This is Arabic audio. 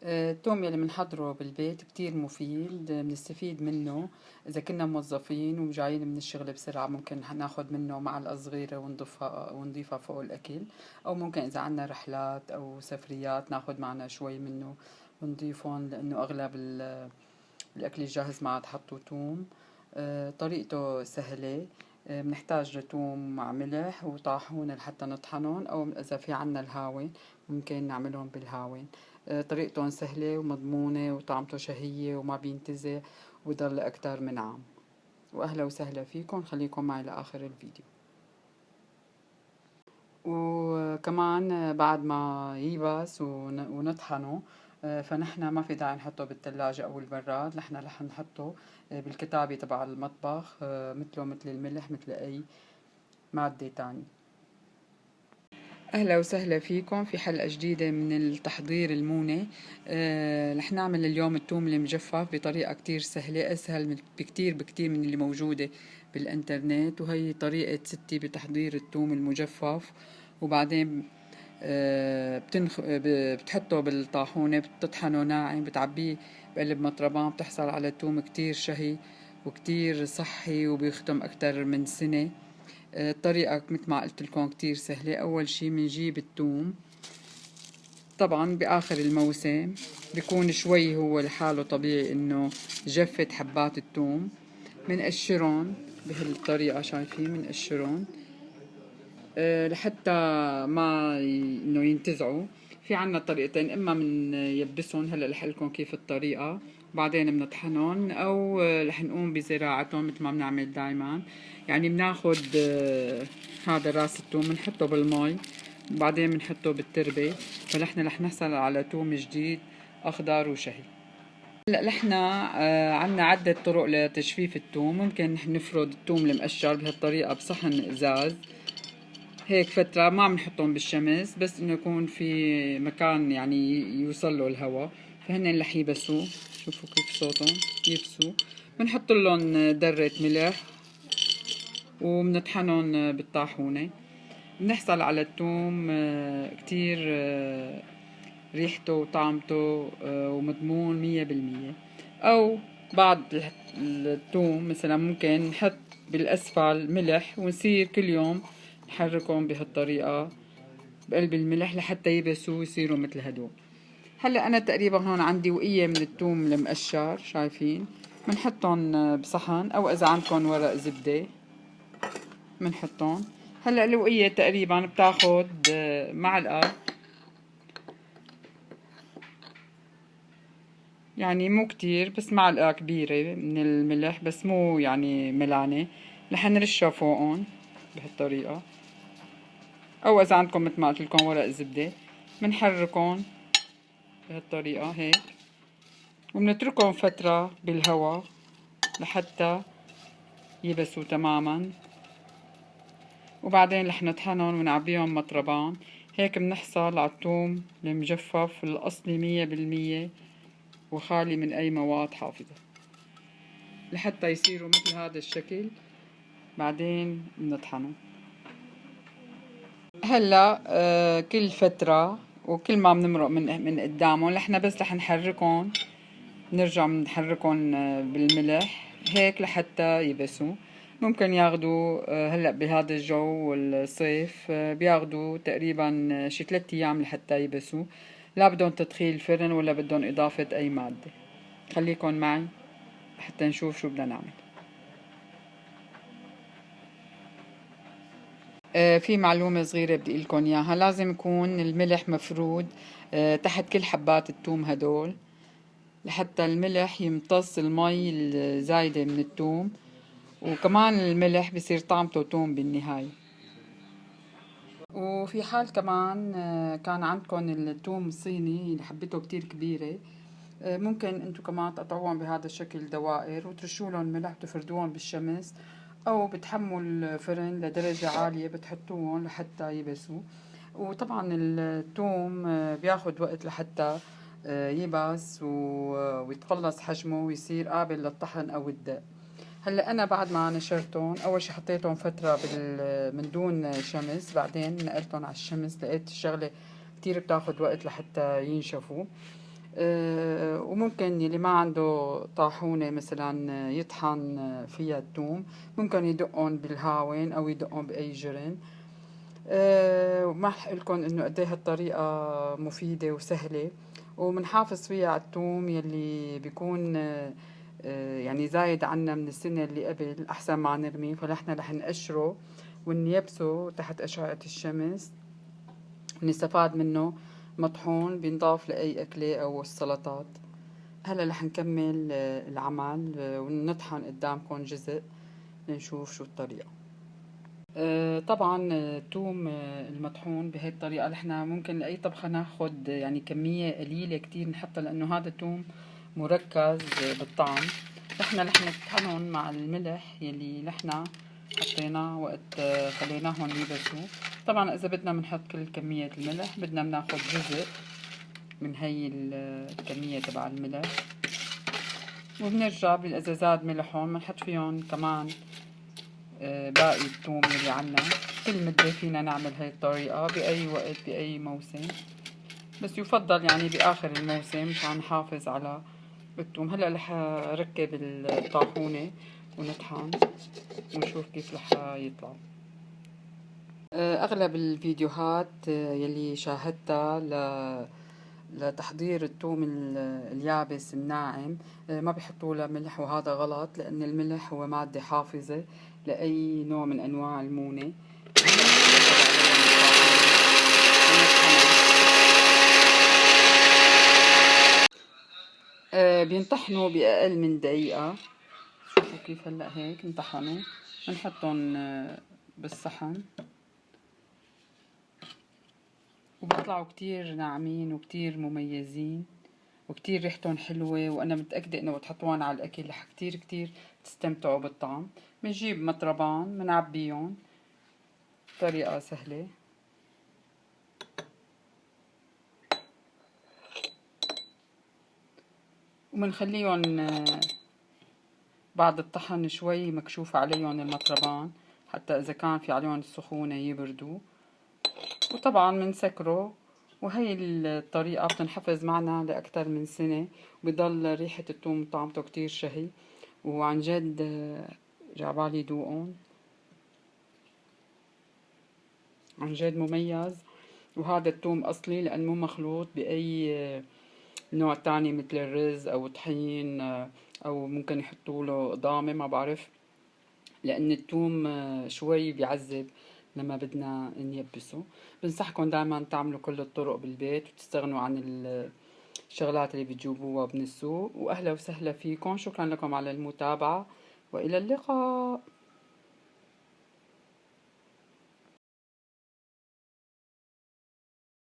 التوم يلي بنحضره بالبيت كتير مفيد، بنستفيد منه إذا كنا موظفين وجايين من الشغل بسرعة. ممكن ناخد منه معلقة صغيرة ونضيفها فوق الأكل، أو ممكن إذا عنا رحلات أو سفريات ناخد معنا شوي منه ونضيفهم، لأنه أغلب الأكل الجاهز ما عاد حطوا توم. طريقته سهلة. بنحتاج توم مع ملح وطاحون لحتى نطحنهم، أو إذا في عنا الهاون ممكن نعملهم بالهاون. طريقتهم سهلة ومضمونة وطعمته شهية وما بينتزع ويضل أكتر من عام. وأهلا وسهلا فيكم، خليكم معي لآخر الفيديو. وكمان بعد ما يبس ونطحنه، فنحن ما في داعي نحطه بالثلاجة أو البراد. نحن رح نحطه بالكتابة تبع المطبخ، مثله مثل الملح مثل أي مادة تانية. أهلا وسهلا فيكم في حلقة جديدة من التحضير المونة. رح نعمل اليوم التوم المجفف بطريقة كتير سهلة، أسهل بكتير من اللي موجودة بالإنترنت. وهي طريقة ستي بتحضير التوم المجفف. وبعدين بتحطه بالطاحونة، بتطحنه ناعم، بتعبيه بقلب مطربان، بتحصل على توم كتير شهي وكتير صحي وبيختم أكتر من سنة. الطريقة مثل ما قلت لكم كتير سهلة. أول شي منجيب التوم، طبعا بآخر الموسم بيكون شوي هو لحاله طبيعي إنه جفت حبات التوم. منقشرون بهالطريقة، شايفين منقشرون لحتى ما إنه ينتزعوا. في عنا طريقتين، إما من يبسهم، هلا رح لكم كيف الطريقة، بعدين بنطحنهم، أو رح نقوم بزراعتهم مثل ما بنعمل دايما. يعني بناخد هذا راس التوم بنحطه بالمي، وبعدين بنحطه بالتربة، فنحن رح نحصل على توم جديد أخضر وشهي. هلا نحن عنا عدة طرق لتجفيف التوم. ممكن نحن نفرد التوم المقشر بهالطريقة بصحن إزاز هيك فترة، ما بنحطهم بالشمس، بس انه يكون في مكان يعني يوصل له الهواء، فهن رح يبسوا. شوفوا كيف صوتهم يبسوا. بنحط لهم درة ملح وبنطحنهم بالطاحونة. بنحصل على التوم كتير ريحته وطعمته ومضمون 100%. او بعض التوم مثلا ممكن نحط بالاسفل ملح ونصير كل يوم نحركهم بهالطريقة بقلب الملح لحتى يبسوا ويصيروا مثل هدول. هلا انا تقريبا هون عندي وقية من التوم المقشر، شايفين. بنحطهم بصحن، او اذا عندكم ورق زبدة بنحطهم. هلا الوقية تقريبا بتاخد معلقة، يعني مو كتير، بس معلقة كبيرة من الملح، بس مو يعني ملانة. رح نرشها فوقهم بهالطريقة، او اذا عندكم مثل ما قلت لكم ورق زبدة. بنحركهم بهالطريقة هيك، وبنتركهم فترة بالهواء لحتى يبسوا تماما. وبعدين رح نطحنهم ونعبيهم مطربان. هيك بنحصل على الثوم المجفف الأصلي 100%، وخالي من أي مواد حافظة، لحتى يصيروا مثل هذا الشكل. بعدين بنطحنهم. هلا كل فترة وكل ما بنمرق من قدامهم نحن بس رح نحركهم، نرجع بنحركهم بالملح هيك لحتى يبسوا. ممكن ياخدوا هلا بهذا الجو والصيف بياخدوا تقريبا شي 3 ايام لحتى يبسوا. لا بدهم تدخيل فرن ولا بدهم اضافة اي مادة. خليكن معي حتى نشوف شو بدنا نعمل. في معلومة صغيرة بدي لكم اياها. لازم يكون الملح مفرود تحت كل حبات التوم هدول، لحتى الملح يمتص المي الزايدة من التوم، وكمان الملح بصير طعمته توم بالنهاية. وفي حال كمان كان عندكم التوم الصيني اللي حبته كتير كبيرة، ممكن انتو كمان تقطعوهم بهذا الشكل دوائر وترشولهم ملح وتفردوهم بالشمس، او بتحموا الفرن لدرجة عالية بتحطوهم لحتى يبسوا. وطبعا التوم بياخد وقت لحتى يبس ويتقلص حجمه ويصير قابل للطحن او الدق. هلا انا بعد ما نشرتهم، اول شي حطيتهم فتره من دون شمس، بعدين نقلتهم على الشمس. لقيت الشغله كتير بتاخد وقت لحتى ينشفوا. وممكن يلي ما عنده طاحونة مثلا يطحن فيها الثوم، ممكن يدقهم بالهاون أو يدقهم بأي جرن. وما رح لكم انه قد ايه هالطريقة مفيدة وسهلة، ومنحافظ فيها على الثوم يلي بيكون يعني زايد عنا من السنة اللي قبل، أحسن ما نرميه. فنحن رح نقشره ونيبسه تحت أشعة الشمس ونستفاد منه مطحون بينضاف لأي أكلة أو السلطات. هلا رح نكمل العمل ونطحن قدامكم جزء لنشوف شو الطريقة. طبعا الثوم المطحون بهي الطريقة نحن ممكن لأي طبخة ناخد يعني كمية قليلة كتير نحطها، لأنه هذا الثوم مركز بالطعم. نحن رح نطحنهم مع الملح يلي نحن حطيناه وقت خليناهم يبسوا. طبعا إذا بدنا بنحط كل كمية الملح، بدنا بناخد جزء من هي الكمية تبع الملح، وبنرجع إذا زاد ملحهم بنحط فيهم كمان باقي الثوم اللي عنا. كل مدة فينا نعمل هاي الطريقة بأي وقت بأي موسم، بس يفضل يعني بآخر الموسم مشان نحافظ على الثوم. هلا رح ركب الطاحونة ونطحن ونشوف كيف رح يطلع. أغلب الفيديوهات يلي شاهدتها لتحضير الثوم اليابس الناعم ما بيحطوا له ملح، وهذا غلط، لأن الملح هو مادة حافظة لأي نوع من أنواع المونة. بينطحنوا بأقل من دقيقة. شوفوا كيف هلأ هيك انطحنوا. بنحطهم بالصحن وبيطلعوا كتير ناعمين وكتير مميزين وكتير ريحتهم حلوة، وأنا متأكدة إنه بتحطوهم على الأكل رح كتير كتير تستمتعوا بالطعم. بنجيب مطربان منعبيهم، طريقة سهلة. ومنخليهم بعد الطحن شوي مكشوف عليهم المطربان، حتى إذا كان في عليهم سخونة يبردوا. وطبعا منسكره، وهي الطريقة بتنحفظ معنا لأكتر من سنة، وبضل ريحة الثوم وطعمته كتير شهي. وعن جد جعبالي دوقون، عن جد مميز. وهذا الثوم أصلي لأنه مو مخلوط بأي نوع تاني مثل الرز أو طحين، أو ممكن يحطوله ضامة ما بعرف، لأن الثوم شوي بيعذب لما بدنا نيبسه. بنصحكم دائما تعملوا كل الطرق بالبيت وتستغنوا عن الشغلات اللي بتجيبوها من السوق. وأهلا وسهلا فيكم، شكرا لكم على المتابعة وإلى اللقاء.